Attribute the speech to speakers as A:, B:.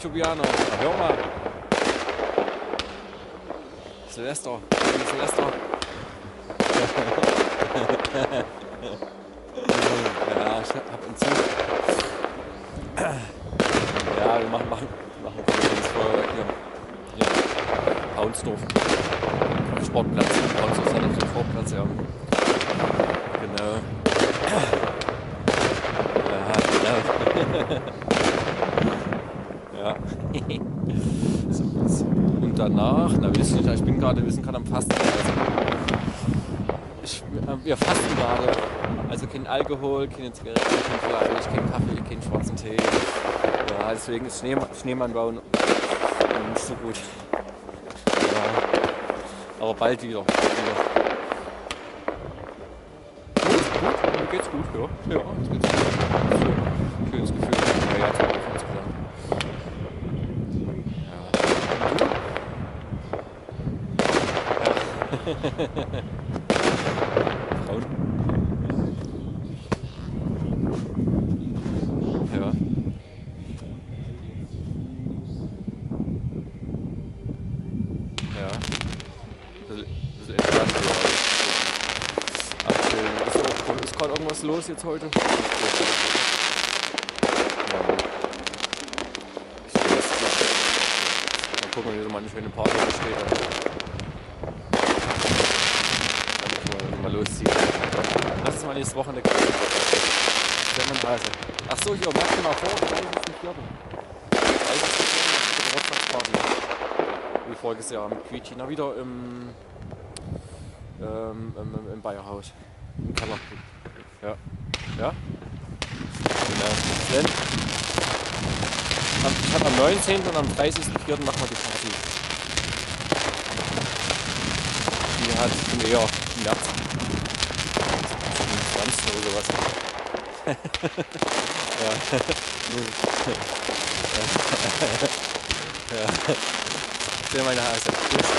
A: Jubiano. Hör mal. Silvester. Silvester. Ja, ich hab einen Zug. Ja, wir machen hier Paunsdorf. Sportplatz. Paunsdorf hat auf dem Sportplatz, ja. Genau. Ja, genau. Ja. So. Und danach, na wir sind gerade am Fasten. Wir fasten gerade. Also kein Alkohol, keine Zigaretten, kein Fleisch, kein Kaffee, keinen schwarzen Tee. Ja, deswegen ist Schneemann bauen nicht so gut. Ja. Aber bald wieder. Gut, mir geht's gut, ja. Ja, jetzt geht's gut. Schönes Gefühl. Ja, jetzt haben wir insgesamt. Ja. Frauen. Ja. Ja. Bisschen entspannt, ja. Abchillen. Ist gerade irgendwas los jetzt heute? Ja. Mal gucken, wie so meine schöne Party steht. Mal losziehen. Lass uns mal nächstes Wochenende. Ach so, hier, merkt ihr mal vor, 30.04. 30.04. Geburtstagsparty. Wie voriges Jahr mit Quietschina wieder im Bayerhaus. Im Keller. Ja. Ja? Genau. Denn ich habe am 19. und am 30.04. machen wir die Party. Die hat im März. 20 oder sowas. Ja. Ja. Sehr meine Hase. Tschüss.